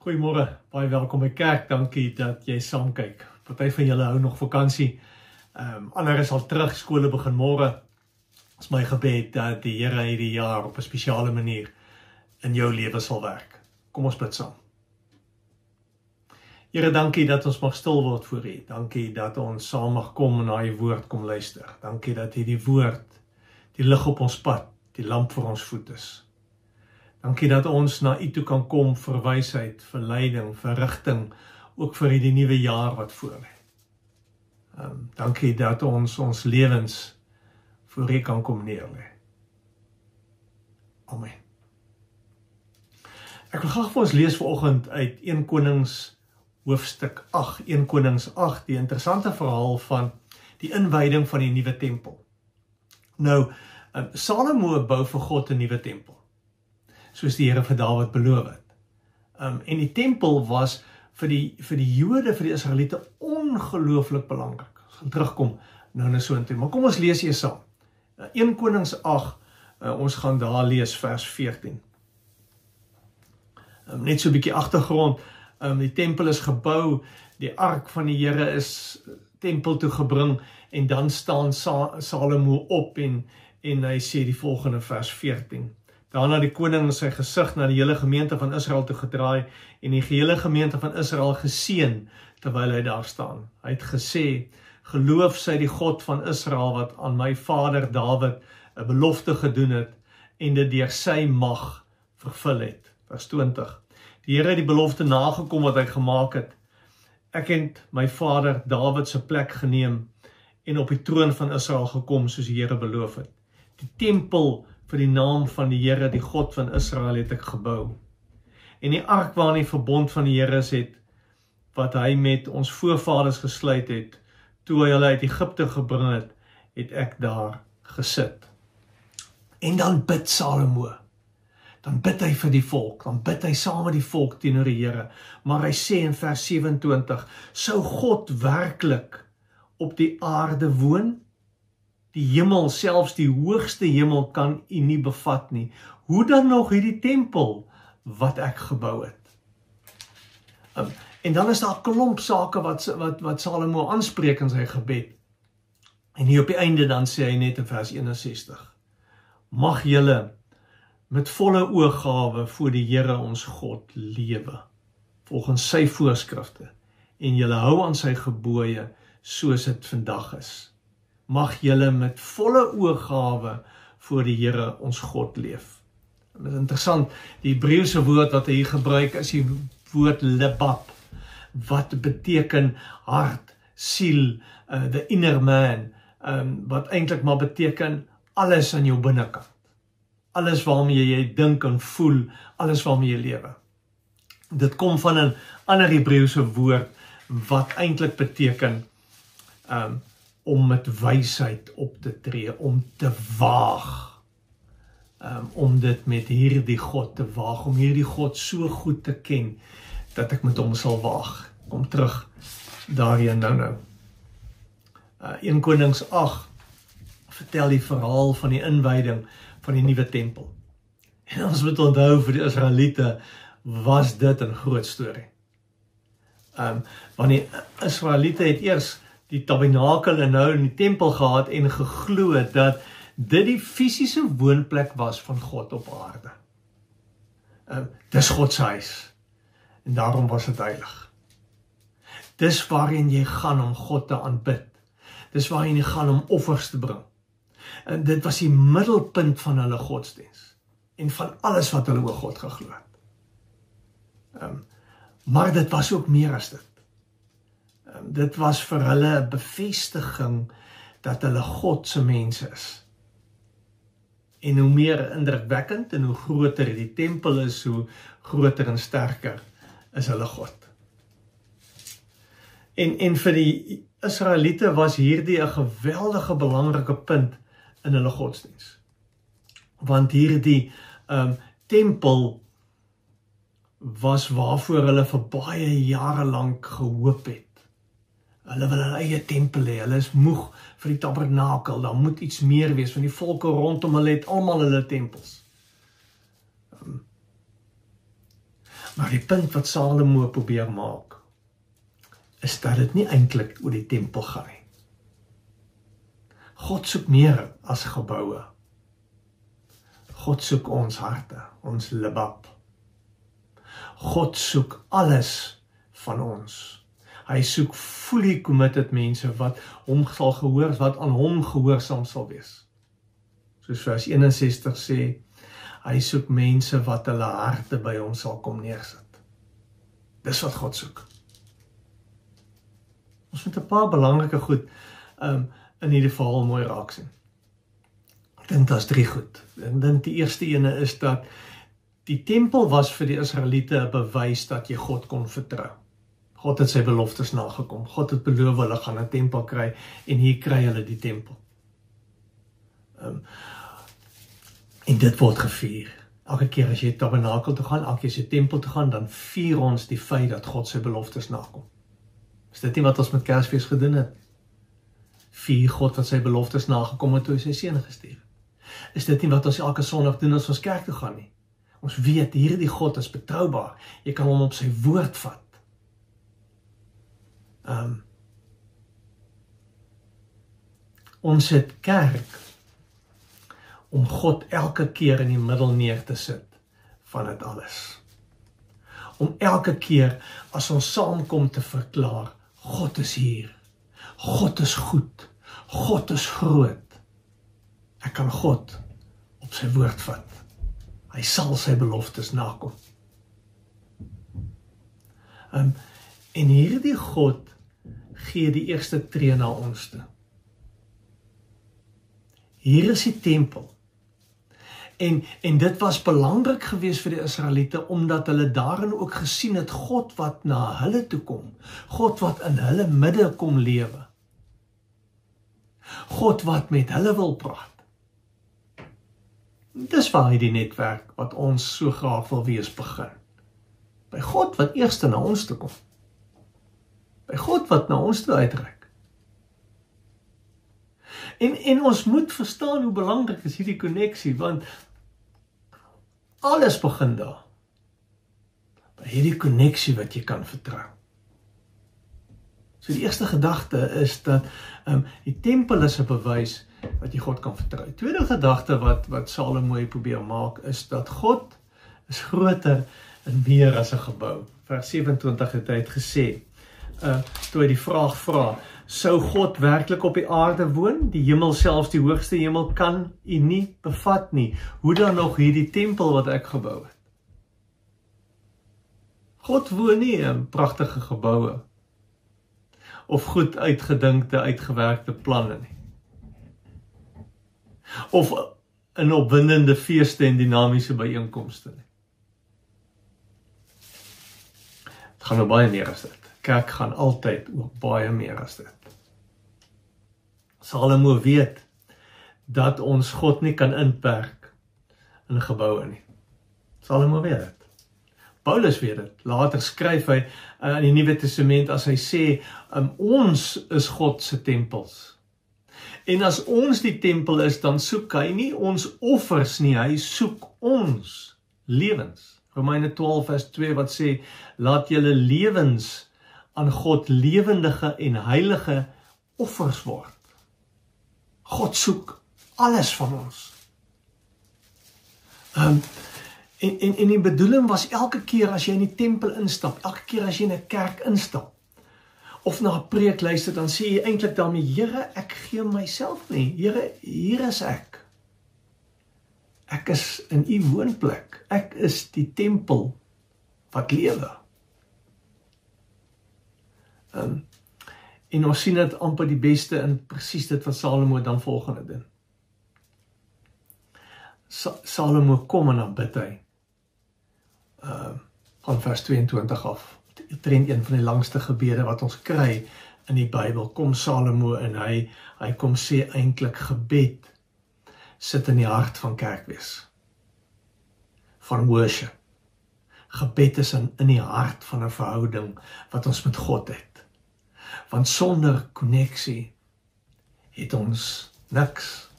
Goeiemôre, baie welkom by kerk, dankie dat jy saam kyk. Party van julle hou nog vakansie, ander is al terug, skole begin môre. Dit is my gebed dat die Here hierdie jaar op 'n spesiale manier in jou lewe sal werk. Kom ons bid saam. Here, dankie dat ons mag stil word voor U. Dankie dat ons saam mag kom en na U woord kom luister. Dankie dat hierdie woord die lig op ons pad, die lamp vir ons voet is. Dankie dat ons na U toe kan kom vir wysheid, vir leiding, vir rigting, ook vir hierdie nuwe jaar wat voor lê. Dankie dat ons lewens voor U kan kom neerlê. Amen. Ek wil graag vir ons lees vanoggend uit 1 Konings hoofstuk 8, 1 Konings 8, die interessante verhaal van die inwyding van die nuwe tempel. Nou, Salomo bou vir God 'n nuwe tempel, soos die Here vir Dawid beloof het. En die tempel was vir die Jode, vir die Israeliete ongelooflik belangrik. Ons gaan terugkom nou so intoe. Maar kom ons lees eers saam. 1 Konings 8, ons gaan daar lees vers 14. Net so 'n bietjie agtergrond. Die tempel is gebou, die ark van die Here is tempel toe gebring, en dan staan Salomo op en hy sê die volgende vers 14. Daarna die koning sy gesig na die hele gemeente van Israel toe gedraai en die gehele gemeente van Israel geseën terwyl hy daar staan. Hy het gesê, geloof sy die God van Israel wat aan my vader Dawid 'n belofte gedoen het en dit deur sy mag vervul het. Vers 20. Die Here het die belofte nagekom wat hy gemaak het. Ek het my vader Dawid se plek geneem en op die troon van Israel gekom soos die Here beloof het. Die tempel vir die naam van die Here, die God van Israel, het ek gebou. En die ark waarin die verbond van die Here is het, wat hy met ons voorvaders gesluit het, toe hy hulle uit Egipte gebring het, het ek daar gesit. En dan bid Salomo. Dan bid hy vir die volk, dan bid hy saam met die volk teenoor die Here. Maar hy sê in vers 27, sou God werklik op die aarde woon? Die hemel, selfs die hoogste hemel kan U nie bevat nie. Hoe dan nog hierdie tempel wat ek gebou het? En dan is daar 'n klomp sake wat Salomo aanspreek in sy gebed. En hier op die einde dan sê hy net in vers 61, mag julle met volle oorgawe voor die Here ons God lewe, volgens sy voorskrifte, en julle hou aan sy gebooie, soos dit vandag is. Mag julle met volle oorgawe voor die Here ons God leef. En dit is interessant, die Hebreëse woord wat hy hier gebruik is die woord lebab, wat beteken hart, siel, the inner man, wat eintlik maar beteken alles aan jou binnekant. Alles waarmee jy dink en voel, alles waarmee jy lewe. Dit kom van 'n ander Hebreëse woord wat eintlik beteken om met wysheid op te tree, om te waag, om dit met hierdie God te waag, om hierdie God so goed te ken, dat ek met hom sal waag. Kom terug daarheen nou. 1 Konings 8 vertel die verhaal van die inwyding van die nuwe tempel. En ons moet onthou, vir die Israeliete was dit 'n groot storie. Want die Israeliete het eers die tabernakel en nou in die tempel gehad en geglo dat dit die fisiese woonplek was van God op aarde. Dis God se huis. En daarom was dit heilig. Dis waarheen jy gaan om God te aanbid. Dis waarheen jy gaan om offers te bring. En dit was die middelpunt van hulle godsdiens. En van alles wat hulle oor God geglo het. Maar dit was ook meer as dit. Dit was vir hulle 'n bevestiging dat hulle God se mense is. En hoe meer indrukwekkend en hoe groter die tempel is, hoe groter en sterker is hulle God. En vir die Israeliete was hierdie 'n geweldige belangrike punt in hulle godsdiens. Want hierdie tempel was waarvoor hulle vir baie jare lank gehoop het. Hulle wil hulle eie tempel hê, hulle is moeg vir die tabernakel, daar moet iets meer wees, want die volke rondom hulle het almal hulle tempels. Maar die punt wat Salomo probeer maak, is dat dit nie eintlik oor die tempel gaan nie. God soek meer as geboue. God soek ons harte, ons libab. God soek alles van ons. Hy soek fully committed mense wat hom sal gehoor, wat aan hom gehoorsaam sal wees. Soos vers 61 sê, hy soek mense wat hulle harte by hom sal kom neersit. Dis wat God soek. Ons moet 'n paar belangrike goed in hierdie verhaal mooi raak sien. Ek dink daar's 3 goed. Ek dink die eerste ene is dat die tempel was vir die Israeliete 'n bewys dat jy God kon vertrou. God het sy beloftes nagekom. God het beloof hulle gaan 'n tempel kry en hier kry hulle die tempel. En dit word gevier. Elke keer as jy tabernakel toe gaan, elke keer as jy tempel toe gaan, dan vier ons die feit dat God sy beloftes nakom. Is dit nie wat ons met Kersfees gedoen het? Vier God wat sy beloftes nagekom het toe hy sy seun gestuur het. Is dit nie wat ons elke Sondag doen as ons kerk toe gaan nie? Ons weet, hierdie God is betroubaar. Jy kan hom op sy woord vat. Ons het kerk om God elke keer in die middel neer te sit van dit alles. Om elke keer as ons saamkom te verklaar, God is hier, God is goed, God is groot. Ek kan God op sy woord vat. Hy sal sy beloftes nakom. En hierdie God gee die eerste tree na ons toe. Hier is die tempel. En dit was belangrik geweest vir die Israeliete, omdat hulle daarin ook gesien het, God wat na hulle toe kom, God wat in hulle midde kom lewe, God wat met hulle wil praat. Dis waar die netwerk wat ons so graag wil wees begin. By God wat eerste na ons toe kom. By God wat na ons toe uitreik. En ons moet verstaan hoe belangrik is hierdie konneksie, want alles begin daar. By hierdie konneksie wat jy kan vertrou. So die eerste gedagte is dat die tempel is 'n bewys wat jy God kan vertrou. Die tweede gedagte wat Salomo probeer maak is dat God is groter en meer as 'n gebou. Vers 27 het hy gesê, toe hy die vraag vra, sou God werklik op die aarde woon? Die hemel, selfs die hoogste hemel, kan u nie bevat nie. Hoe dan nog hierdie tempel wat ek gebou het? God woon nie in pragtige geboue of goed uitgedinkte, uitgewerkte planne nie. Of in opwindende feeste en dinamiese byeenkomste nie. Het gaan nou baie meer as dit. Kerk gaan altyd ook baie meer as dit. Salomo weet dat ons God nie kan inperk in geboue nie. Salomo weet dit. Paulus weet dit. Later skryf hy in die Nuwe Testament as hy sê, ons is God se tempels. En as ons die tempel is, dan soek hy nie ons offers nie, hy soek ons lewens. Romeine 12 vers 2 wat sê, laat julle lewens aan God lewendige en heilige offers word. God soek alles van ons. En die bedoeling was elke keer as jy in die tempel instap, elke keer as jy in 'n kerk instap, of na 'n preek luister, dan sê jy eintlik daarmee, Here, ek gee myself nie. Here, hier is ek. Ek is in u woonplek. Ek is die tempel wat lewe. En ons sien dit amper die beste in presies dit wat Salomo dan volgende doen. Salomo kom en dan bid hy. Van vers 22 af. Trend een van die langste gebede wat ons kry in die Bybel. Kom Salomo en hy kom sê eintlik gebed sit in die hart van kerkwees. Van worship. Gebed is in die hart van 'n verhouding wat ons met God het. Want sonder konneksie het ons niks.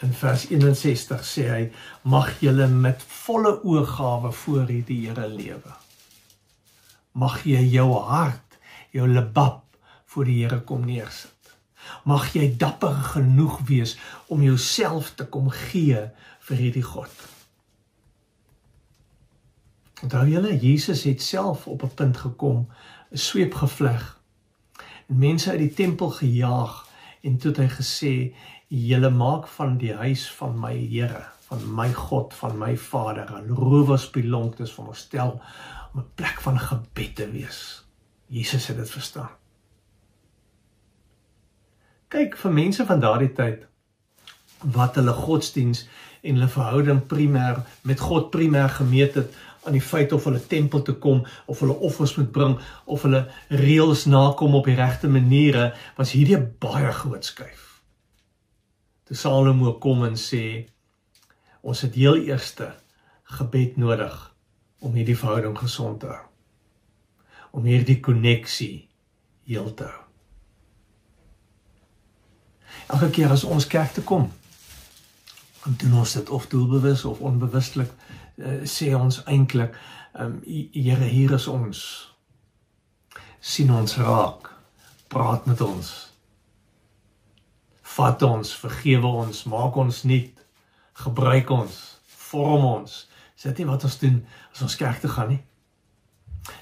In vers 61 sê hy, mag julle met volle oorgawe voor die Here lewe. Mag jy jou hart, jou lebab voor die Here kom neersit. Mag jy dapper genoeg wees om jouself te kom gee vir hierdie God. Onthou julle, Jesus het self op 'n punt gekom, 'n sweep gevleg, en mense uit die tempel gejaag, en toe het hy gesê, julle maak van die huis van my Here, van my God, van my Vader, 'n rowerspelonk, dis veronderstel om 'n plek van gebed te wees. Jesus het dit verstaan. Kyk, vir mense van daardie tyd, wat hulle godsdiens en hulle verhouding met God primêr gemeet het aan die feit of hulle tempel te kom, of hulle offers moet bring, of hulle reëls nakom op die regte maniere, was hierdie 'n baie groot skuif. Toe Salomo kom en sê, ons het heel eerste gebed nodig om hierdie verhouding gesond te hou, om hierdie konneksie heel te hou. Elke keer as ons kerk te kom, dan doen ons dit of doelbewus of onbewustelik, sê ons eintlik, Here, hier is ons, sien ons raak, praat met ons, vat ons, vergewe ons, maak ons nuut, gebruik ons, vorm ons. Is dit nie wat ons doen as ons kerk te gaan nie?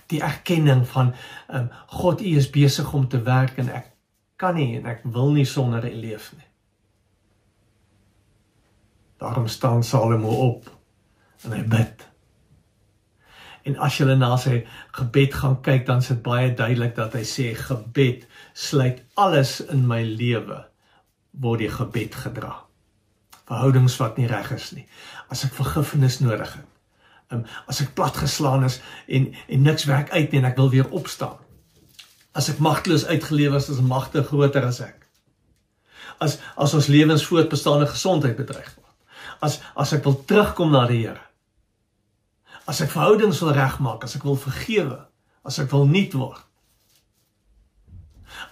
Die erkenning van, God, U is besig om te werk en ek kan nie en ek wil nie sonder U leef nie. Daarom staan Salomo op en hy bid. En as jy na sy gebed gaan kyk, dan is dit baie duidelik dat hy sê, gebed sluit alles in my lewe, word die gebed gedra. Verhoudings wat nie reg is nie. As ek vergifnis nodig het, as ek platgeslaan is en niks werk uit nie en ek wil weer opstaan. As ek magteloos uitgelewe is magte groter as ek. As ons lewens voortbestaande gesondheid bedreig word. As ek wil terugkom na die Here. As ek verhoudings wil regmaak, as ek wil vergewe, as ek wil nuut word.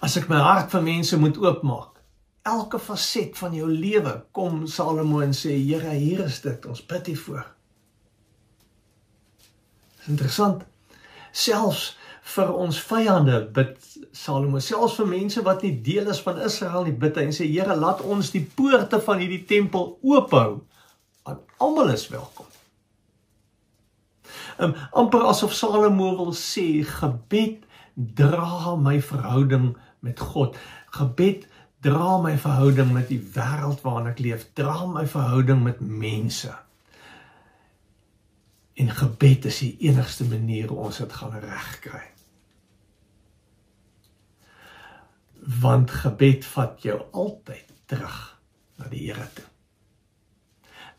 As ek my hart vir mense moet oopmaak. Elke faset van jou lewe, kom Salomo en sê, Here, hier is dit, ons bid hiervoor. Dis interessant. Selfs vir ons vyande bid Salomo, selfs vir mense wat nie deel is van Israel nie, bid hy en sê, Here, laat ons die poorte van hierdie tempel oophou, want almal is welkom. Amper asof Salomo wil sê, gebed dra my verhouding met God, gebed dra my verhouding met die wêreld waarin ek leef, dra my verhouding met mense. En gebed is die enigste manier hoe ons dit gaan regkry. Want gebed vat jou altyd terug na die Here toe.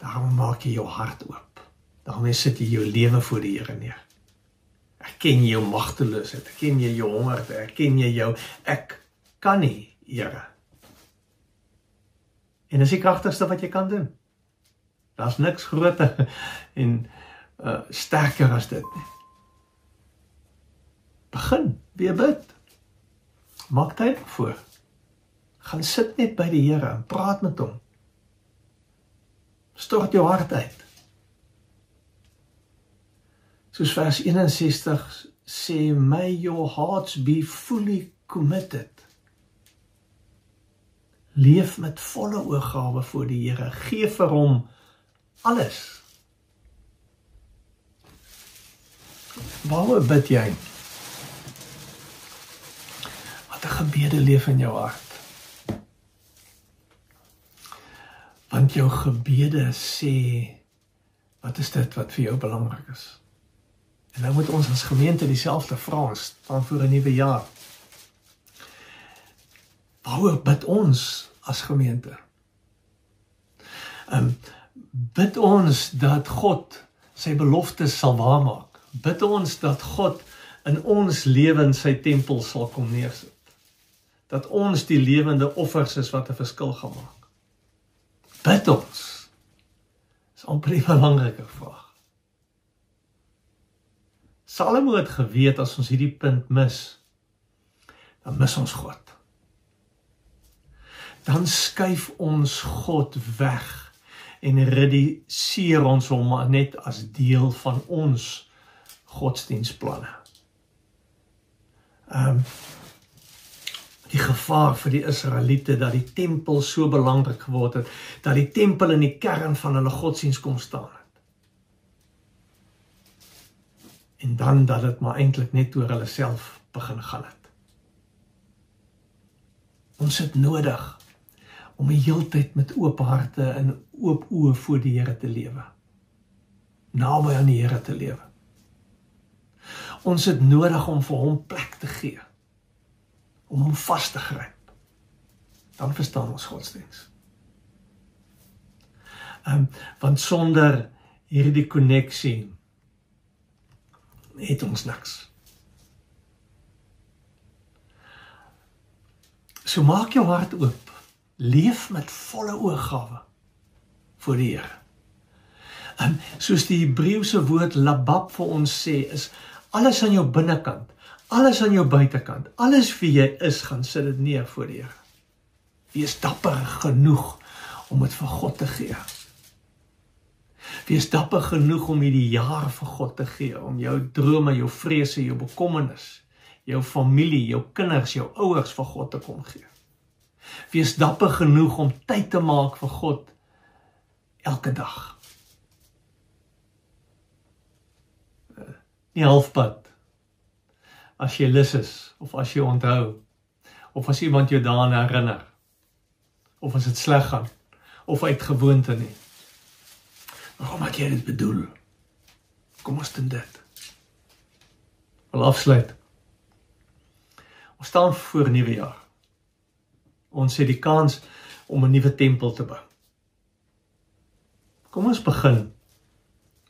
Daarom maak jy jou hart oop. Daarom sit jy jou lewe voor die Here neer. Erken jou magteloosheid, erken jy jou honger, erken jy jou, ek kan nie, Here. En dis die kragtigste wat jy kan doen. Daar's niks groter en sterker as dit nie. Begin, weer bid. Maak tyd voor. Gaan sit net by die Here en praat met hom. Stort jou hart uit. Soos vers 61 sê, may your hearts be fully committed. Leef met volle oorgawe voor die Here. Geef vir hom alles. Waaroor bid jy? Wat 'n gebede leef in jou hart. Want jou gebede sê, wat is dit wat vir jou belangrik is? En nou moet ons as gemeente dieselfde vra, ons staan voor 'n nuwe jaar. Waaroor bid ons as gemeente? Bid ons dat God sy beloftes sal waarmaak. Bid ons dat God in ons lewens sy tempel sal kom neersit. Dat ons die lewende offers is wat 'n verskil gaan maak. Bid ons. Dis amper 'n belangrike vraag. Salomo het geweet as ons hierdie punt mis, dan mis ons God. dan skuif ons God weg en reduseer ons hom maar net as deel van ons godsdienstplanne. Die gevaar vir die Israeliete dat die tempel so belangrik geword het, dat die tempel in die kern van hulle godsdienst kom staan het. En dan dat het maar eintlik net oor hulle self begin gaan het. Ons het nodig om die heeltyd met oop harte en oop oë voor die Here te lewe. Naby aan die Here te lewe. Ons het nodig om vir hom plek te gee. Om hom vas te gryp. Dan verstaan ons godsdienst. Want sonder hierdie konneksie het ons niks. So maak jou hart oop. Leef met volle oorgawe voor die Here. Soos die Hebreëse woord labab vir ons sê, is alles aan jou binnekant, alles aan jou buitekant, alles wie jy is, gaan sit dit neer voor die Here. Wees dapper genoeg om het vir God te gee. Wees dapper genoeg om hierdie jaar vir God te gee, om jou drome, jou vrese, jou bekommernis, jou familie, jou kinders, jou ouers vir God te kom gee. Wees dapper genoeg om tyd te maak vir God elke dag. Nie halfpad, as jy lus is, of as jy onthou, of as iemand jou daaraan herinner, of as dit sleg gaan, of uit gewoonte nie. Waarom ek jy dit bedoel? Kom ons doen dit. Wil afsluit. Ons staan voor nuwe jaar. Ons het die kans om 'n nuwe tempel te bou. Kom ons begin,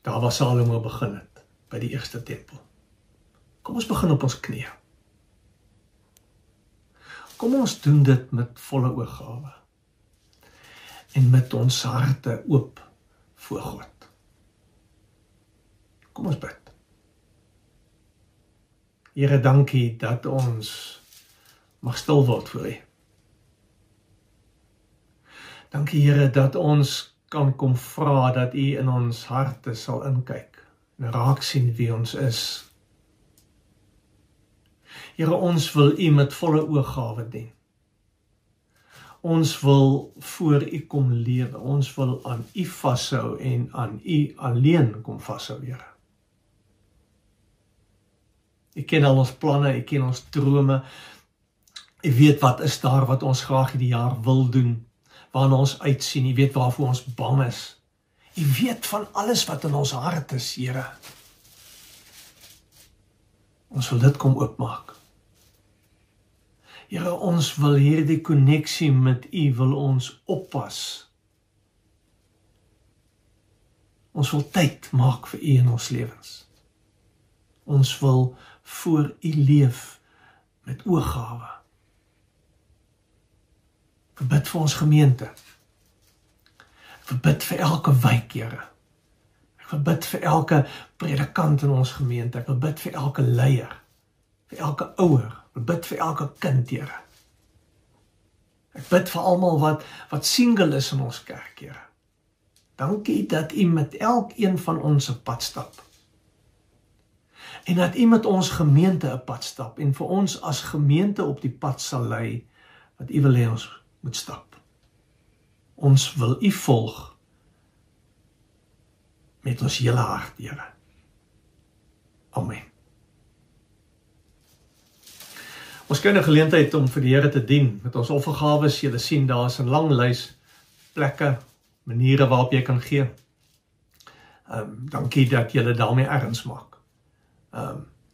daar waar Salomo begin het, by die eerste tempel. Kom ons begin op ons knieë. Kom ons doen dit met volle oorgawe. En met ons harte oop voor God. Kom ons bid. Here, dankie dat ons mag stil word voor U. Dankie Here dat ons kan kom vra dat U in ons harte sal inkyk en raak sien wie ons is. Here, ons wil U met volle oorgawe dien. Ons wil voor U kom lewe. Ons wil aan U vashou en aan U alleen kom vashou, Here. U ken al ons planne, U ken ons drome. U weet wat is daar wat ons graag hierdie jaar wil doen, waarna ons uitsien. U weet waarvoor ons bang is. U weet van alles wat in ons hart is, Here. Ons wil dit kom oopmaak. Here, ons wil hierdie konneksie met U wil ons oppas. Ons wil tyd maak vir U in ons lewens. Ons wil voor U leef met oorgawe. Ek bid vir ons gemeente. Ek bid vir elke wijk, Here. Ek bid vir elke predikant in ons gemeente. Ek bid vir elke leier, vir elke ouer. Ek bid vir elke kind, Here. Ek bid vir almal wat single is in ons kerk, Here. Dankie dat U met elkeen van ons 'n pad stap. En dat U met ons gemeente 'n pad stap en vir ons as gemeente op die pad sal lei wat U wil hê ons moet stap. Ons wil U volg met ons hele hart, Here. Amen. Ons kry 'n geleentheid om vir die Here te dien met ons offergawes. Julle sien, daar is 'n lang lys plekke, maniere waarop jy kan gee. Dankie dat julle daarmee erns maak.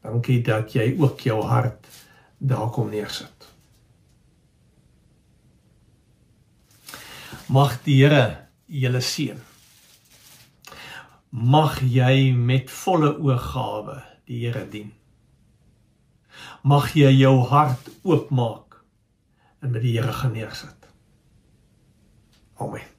Dankie dat jy ook jou hart daar kom neersit. Mag die Here julle seën. Mag jy met volle oorgawe die Here dien. Mag jy jou hart oopmaak en met die Here gaan neersit. Amen.